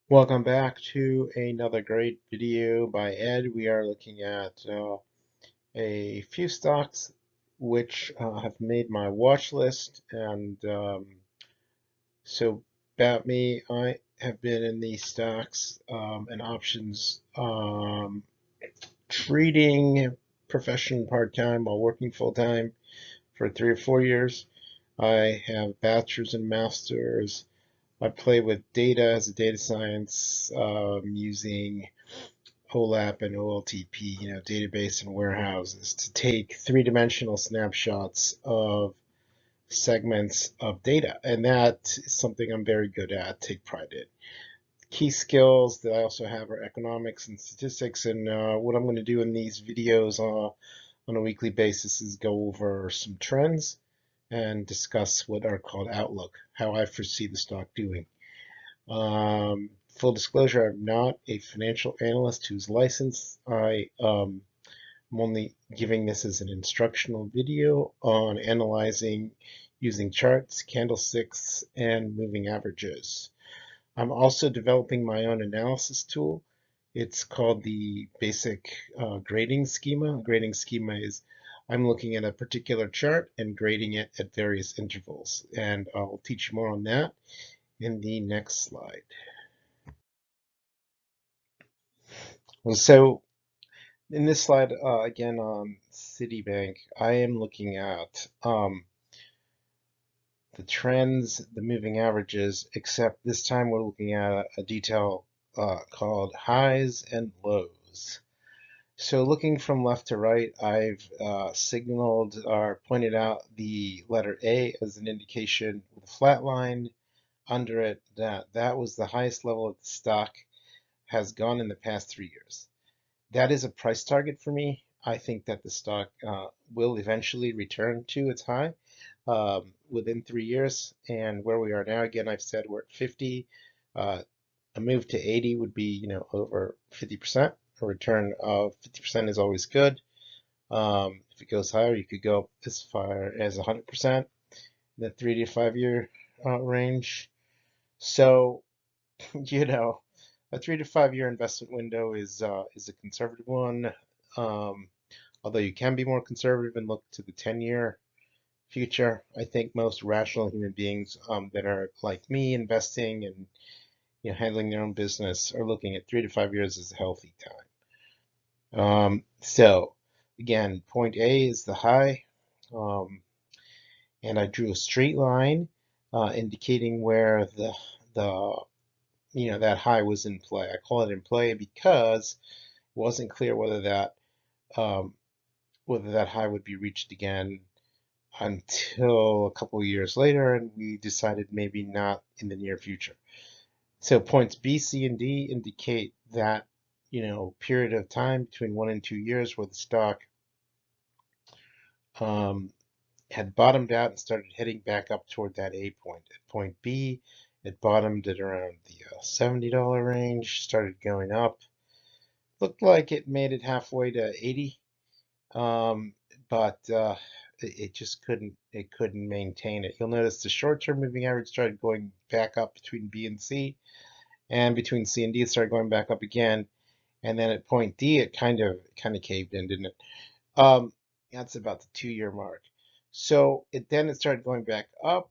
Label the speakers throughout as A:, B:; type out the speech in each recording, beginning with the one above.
A: Welcome back to another great video by Ed. We are looking at a few stocks which have made my watch list. And so, about me, I have been in these stocks and options trading profession part-time while working full-time for 3 or 4 years. I have bachelor's and master's. I play with data as a data science using OLAP and OLTP, database and warehouses to take three-dimensional snapshots of segments of data. And that is something I'm very good at, take pride in. Key skills that I also have are economics and statistics. And what I'm going to do in these videos on a weekly basis is go over some trends and discuss what are called outlook, how I foresee the stock doing. Full disclosure, I'm not a financial analyst who's licensed. I'm only giving this as an instructional video on analyzing using charts, candlesticks, and moving averages. I'm also developing my own analysis tool. It's called the basic grading schema. Grading schema is I'm looking at a particular chart and grading it at various intervals. And I'll teach you more on that in the next slide. So in this slide, again on Citibank, I am looking at the trends, the moving averages, except this time we're looking at a detail called highs and lows. So looking from left to right, I've signaled or pointed out the letter A as an indication with a flat line under it that was the highest level of the stock has gone in the past 3 years. That is a price target for me. I think that the stock will eventually return to its high within 3 years. And where we are now, again, I've said we're at 50. A move to 80 would be, over 50%. A return of 50% is always good. If it goes higher, you could go as far as 100% in the 3 to 5 year range. So, a 3 to 5 year investment window is a conservative one. Although you can be more conservative and look to the 10-year future. I think most rational human beings that are like me, investing and handling their own business, are looking at 3 to 5 years as a healthy time. So again, point A is the high, and I drew a straight line indicating where the that high was in play. I call it in play because it wasn't clear whether that high would be reached again until a couple of years later, and we decided maybe not in the near future. So points B, C, and D indicate that period of time between 1 and 2 years where the stock had bottomed out and started heading back up toward that A point. At point B, it bottomed at around the $70 range, started going up. Looked like it made it halfway to 80, but it just couldn't maintain it. You'll notice the short-term moving average started going back up between B and C, and between C and D it started going back up again. And then at point D, it kind of caved in, didn't it? That's about the 2-year mark. So it started going back up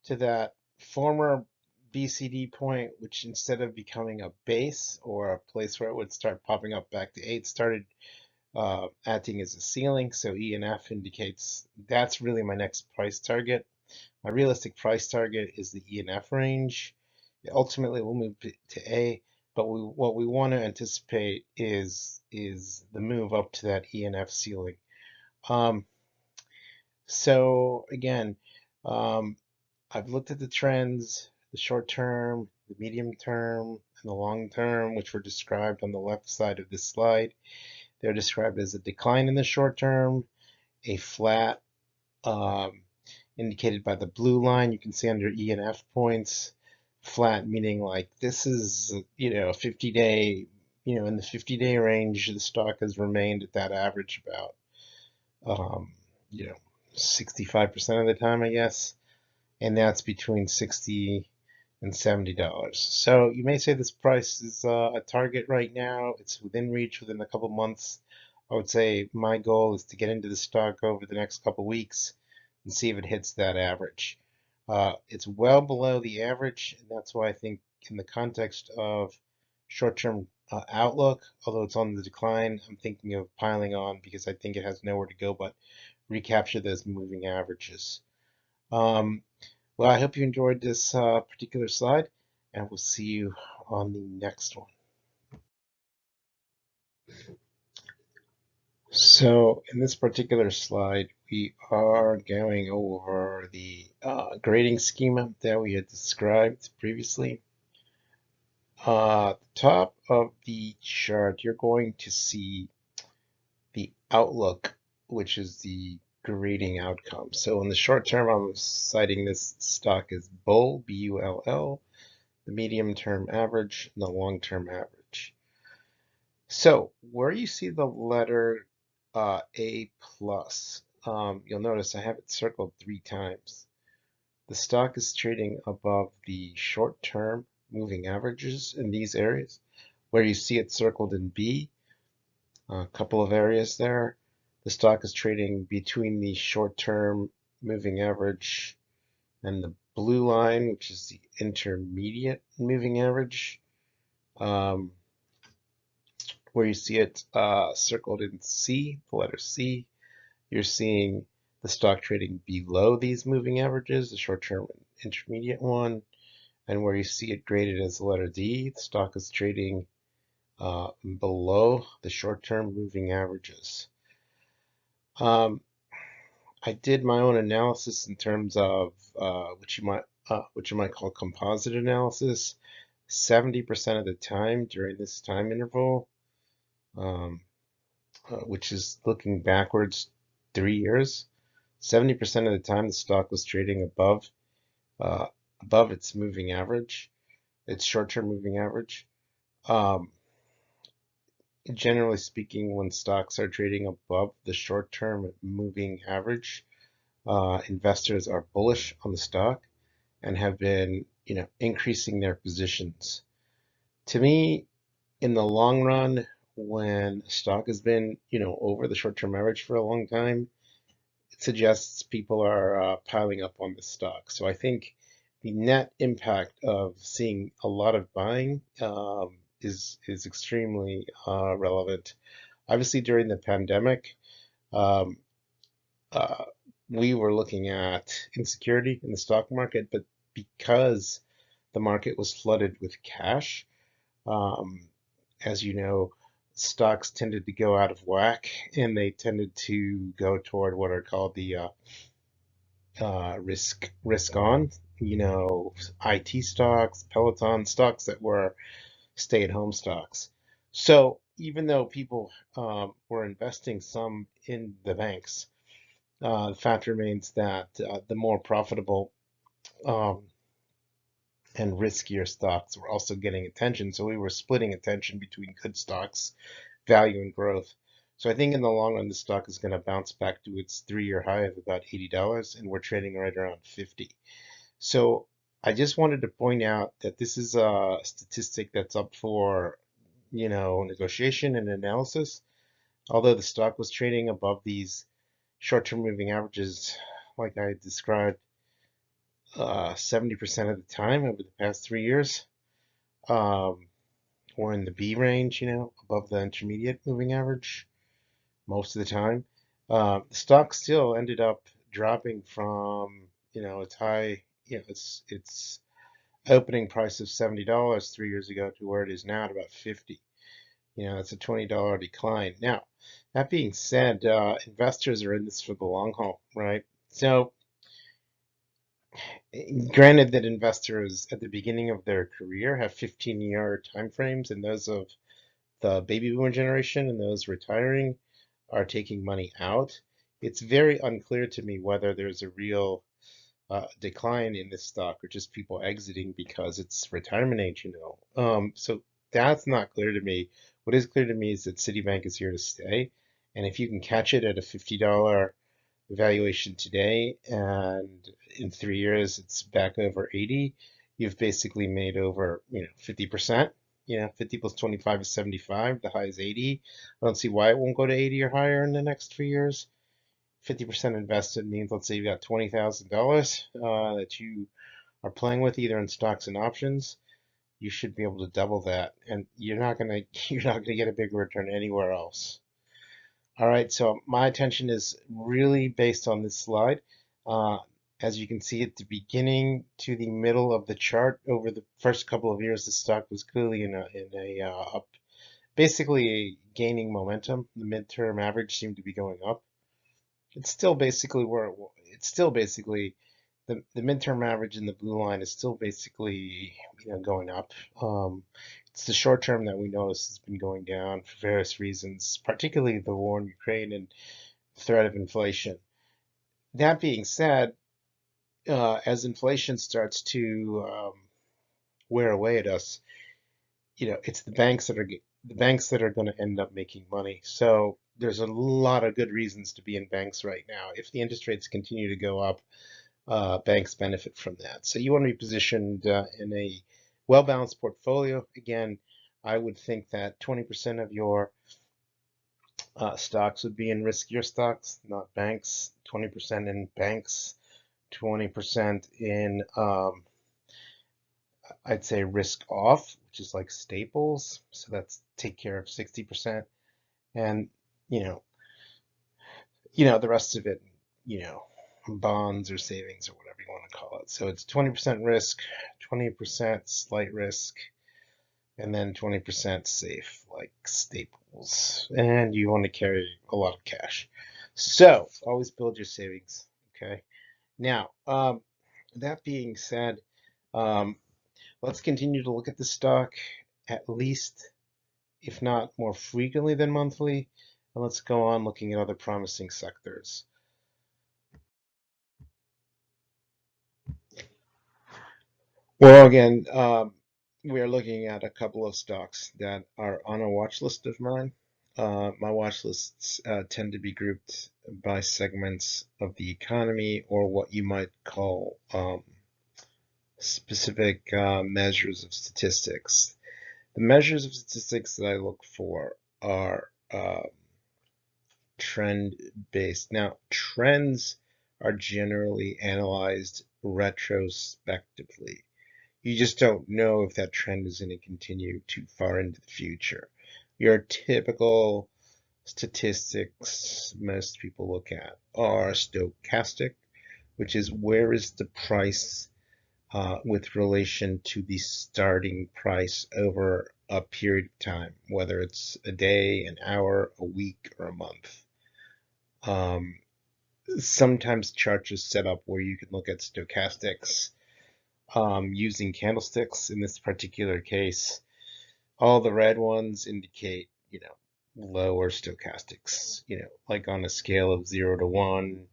A: to that former BCD point, which instead of becoming a base or a place where it would start popping up back to 8, started acting as a ceiling. So E and F indicates that's really my next price target. My realistic price target is the E and F range. Ultimately, we'll move to A, but what we want to anticipate is the move up to that E and F ceiling. So again, I've looked at the trends, the short term, the medium term, and the long term, which were described on the left side of this slide. They're described as a decline in the short term, a flat indicated by the blue line. You can see under E and F points, flat meaning like this is, 50-day, in the 50-day range, the stock has remained at that average about, 65% of the time, I guess. And that's between 60 So you may say this price is a target right now. It's within reach within a couple months. I would say my goal is to get into the stock over the next couple weeks and see if it hits that average. It's well below the average, and that's why I think in the context of short-term outlook, although it's on the decline, I'm thinking of piling on because I think it has nowhere to go but recapture those moving averages. Um, well, I hope you enjoyed this particular slide, and we'll see you on the next one. So in this particular slide, we are going over the grading schema that we had described previously. The top of the chart, you're going to see the outlook, which is the grading outcome. So in the short term, I'm citing this stock as bull, B-U-L-L, the medium-term average, and the long-term average. So where you see the letter A plus, you'll notice I have it circled 3 times. The stock is trading above the short-term moving averages in these areas. Where you see it circled in B, a couple of areas there, the stock is trading between the short-term moving average and the blue line, which is the intermediate moving average. Where you see it circled in C, the letter C, you're seeing the stock trading below these moving averages, the short-term and intermediate one. And where you see it graded as the letter D, the stock is trading below the short-term moving averages. I did my own analysis in terms of what you might call composite analysis. 70% of the time during this time interval, which is looking backwards 3 years, 70% of the time the stock was trading above its moving average, its short-term moving average. Generally speaking, when stocks are trading above the short-term moving average, investors are bullish on the stock and have been, increasing their positions. To me, in the long run, when stock has been, over the short-term average for a long time, it suggests people are piling up on the stock. So I think the net impact of seeing a lot of buying is extremely relevant. Obviously, during the pandemic, um, uh, we were looking at insecurity in the stock market, but because the market was flooded with cash, um, as you know, stocks tended to go out of whack and they tended to go toward what are called the risk on, IT stocks, Peloton stocks that were stay-at-home stocks. So even though people were investing some in the banks, the fact remains that the more profitable um, and riskier stocks were also getting attention. So we were splitting attention between good stocks, value, and growth. So I think in the long run, the stock is going to bounce back to its 3-year high of about $80, and we're trading right around 50. So I just wanted to point out that this is a statistic that's up for, negotiation and analysis. Although the stock was trading above these short-term moving averages, like I described, 70% of the time over the past 3 years, um, or in the B range, above the intermediate moving average most of the time. The stock still ended up dropping from, its high, its opening price of $70 3 years ago to where it is now at about 50. That's a $20 decline. Now, that being said, investors are in this for the long haul, right? So, granted that investors at the beginning of their career have 15-year time frames, and those of the baby boomer generation and those retiring are taking money out, it's very unclear to me whether there's a real decline in this stock or just people exiting because it's retirement age. So that's not clear to me. What is clear to me is that Citibank is here to stay, and if you can catch it at a $50 valuation today, and in 3 years it's back over 80, you've basically made over, 50%. 50 plus 25 is 75. The high is 80. I don't see why it won't go to 80 or higher in the next 3 years. 50% invested means, let's say you've got $20,000 that you are playing with either in stocks and options. You should be able to double that, and you're not gonna you're not gonna get a bigger return anywhere else. All right, so my attention is really based on this slide. Uh, as you can see at the beginning to the middle of the chart, over the first couple of years, the stock was clearly in a up, basically gaining momentum. The midterm average seemed to be going up. It's still basically it's still basically the midterm average in the blue line is still basically going up. It's the short term that we notice has been going down for various reasons, particularly the war in Ukraine and threat of inflation. That being said, as inflation starts to wear away at us, it's the banks that are going to end up making money. So there's a lot of good reasons to be in banks right now. If the interest rates continue to go up, banks benefit from that. So you want to be positioned in a well-balanced portfolio. Again, I would think that 20% of your stocks would be in riskier stocks, not banks. 20% in banks, 20% in, I'd say, risk off, which is like staples. So that's take care of 60%. And, you know, the rest of it, you know, bonds or savings or whatever you want to call it. So it's 20% risk, 20% slight risk, and then 20% safe, like staples. And you want to carry a lot of cash. So always build your savings. Okay. Now, that being said, um, let's continue to look at the stock at least, if not more frequently than monthly. And let's go on looking at other promising sectors. Well, again, we are looking at a couple of stocks that are on a watch list of mine. My watch lists tend to be grouped by segments of the economy, or what you might call specific measures of statistics. The measures of statistics that I look for are trend-based. Now, trends are generally analyzed retrospectively. You just don't know if that trend is going to continue too far into the future. Your typical statistics most people look at are stochastic, which is where is the price with relation to the starting price over a period of time, whether it's a day, an hour, a week, or a month. Sometimes charts are set up where you can look at stochastics using candlesticks. In this particular case, all the red ones indicate, lower stochastics, like on a scale of 0 to 1,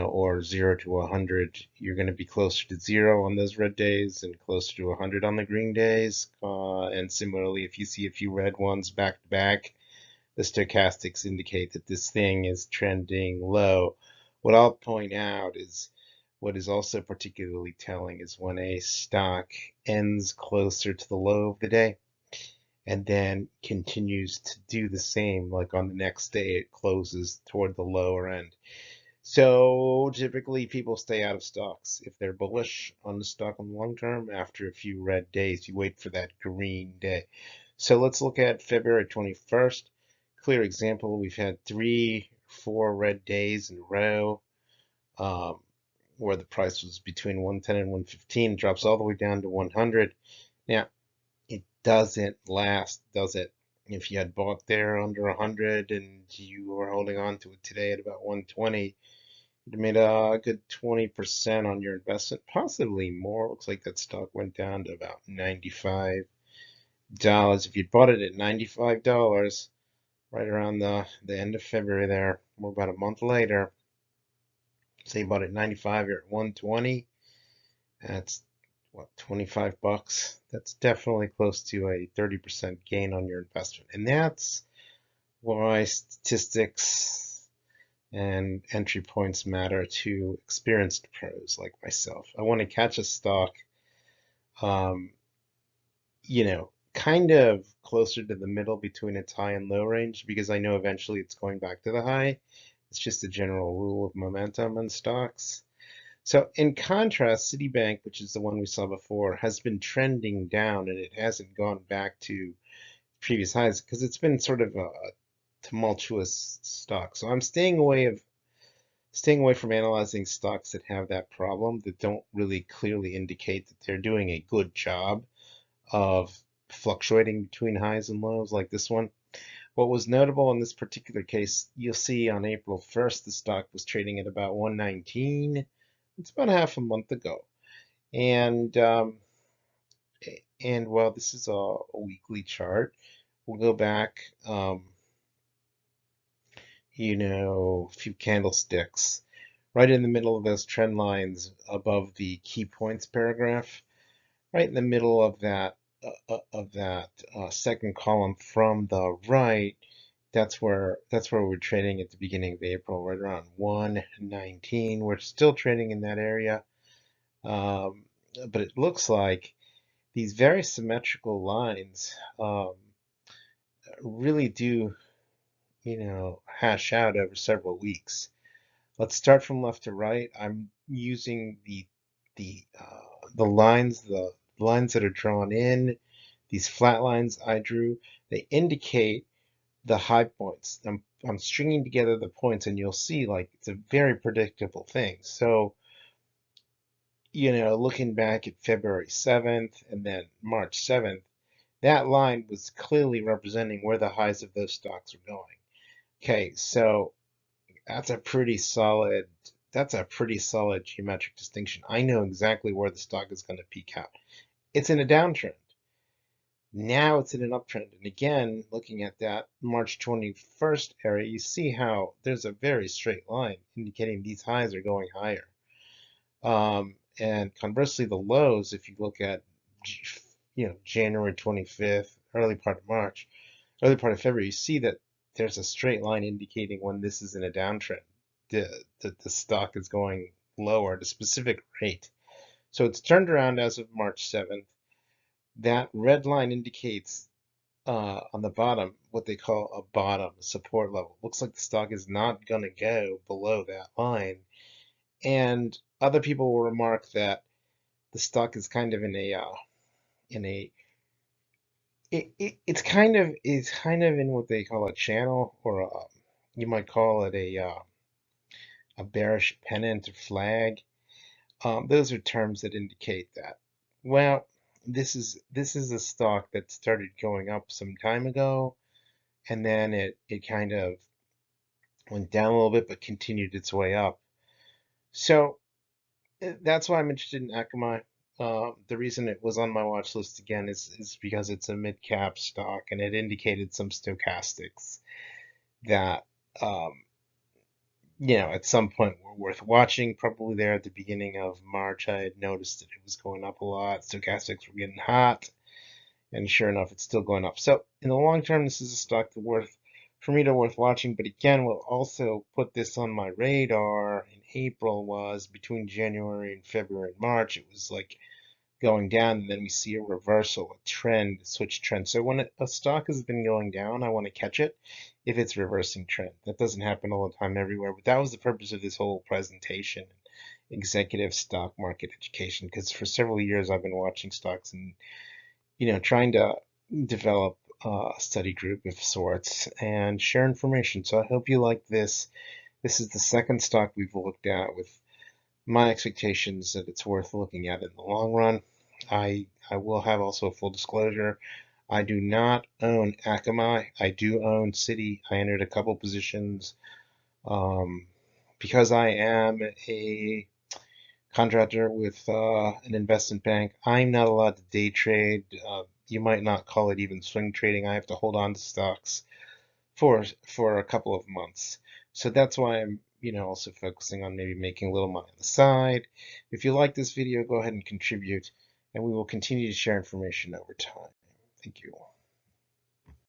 A: or 0 to 100, you're going to be closer to 0 on those red days and closer to 100 on the green days. And similarly, if you see a few red ones back to back, the stochastics indicate that this thing is trending low. What I'll point out is what is also particularly telling is when a stock ends closer to the low of the day and then continues to do the same, like on the next day it closes toward the lower end. So typically people stay out of stocks. If they're bullish on the stock on the long term, after a few red days, you wait for that green day. So let's look at February 21st. Clear example, we've had 3-4 red days in a row where the price was between 110 and 115, drops all the way down to 100. Now, it doesn't last, does it? If you had bought there under 100 and you were holding on to it today at about 120, you made a good 20% on your investment, possibly more. Looks like that stock went down to about $95. If you'd bought it at $95, right around the end of February there, or about a month later, say you bought it at 95, you're at 120, that's what, $25? That's definitely close to a 30% gain on your investment. And that's why statistics and entry points matter to experienced pros like myself. I want to catch a stock um, kind of closer to the middle between its high and low range because I know eventually it's going back to the high. It's just a general rule of momentum in stocks. So in contrast, Citibank, which is the one we saw before, has been trending down and it hasn't gone back to previous highs because it's been sort of a tumultuous stock. So I'm staying away from analyzing stocks that have that problem, that don't really clearly indicate that they're doing a good job of fluctuating between highs and lows like this one. What was notable in this particular case, you'll see on April 1st, the stock was trading at about 119. It's about half a month ago. And while this is a weekly chart, we'll go back, a few candlesticks right in the middle of those trend lines above the key points paragraph, right in the middle of that second column from the right. That's where we're trading at the beginning of April, right around 119. We're still trading in that area, but it looks like these very symmetrical lines really do, hash out over several weeks. Let's start from left to right. I'm using the lines that are drawn in, these flat lines I drew. They indicate the high points. I'm stringing together the points, and you'll see like it's a very predictable thing. So, looking back at February 7th and then March 7th, that line was clearly representing where the highs of those stocks are going. Okay, so that's a pretty solid geometric distinction. I know exactly where the stock is going to peak out. It's in a downtrend. Now it's in an uptrend. And again, looking at that March 21st area, you see how there's a very straight line indicating these highs are going higher. And conversely, the lows, if you look at January 25th, early part of February, you see that there's a straight line indicating when this is in a downtrend. The stock is going lower at a specific rate. So it's turned around as of March 7th. That red line indicates on the bottom what they call a bottom, a support level. Looks like the stock is not going to go below that line. And other people will remark that the stock is kind of it's kind of in what they call a channel, or you might call it a bearish pennant or flag. Those are terms that indicate that. Well, this is a stock that started going up some time ago, and then it kind of went down a little bit, but continued its way up. So that's why I'm interested in Akamai. The reason it was on my watch list again is because it's a mid-cap stock, and it indicated some stochastics that at some point were worth watching. Probably there at the beginning of March, I had noticed that it was going up a lot. Stochastics were getting hot, and sure enough, it's still going up. So in the long term, this is a stock that worth watching. But again, we'll also put this on my radar in April. Was between January and February and March, it was like going down, and then we see a reversal, a trend, a switch trend. So when a stock has been going down, I want to catch it if it's reversing trend. That doesn't happen all the time everywhere, but that was the purpose of this whole presentation, executive stock market education, because for several years I've been watching stocks and trying to develop a study group of sorts and share information. So I hope you like this. This is the second stock we've looked at with my expectations that it's worth looking at in the long run. I will have also a full disclosure. I do not own Akamai. I do own Citi. I entered a couple positions because I am a contractor with an investment bank. I'm not allowed to day trade. You might not call it even swing trading. I have to hold on to stocks for a couple of months. So that's why I'm also focusing on maybe making a little money on the side. If you like this video, go ahead and contribute, and we will continue to share information over time. Thank you.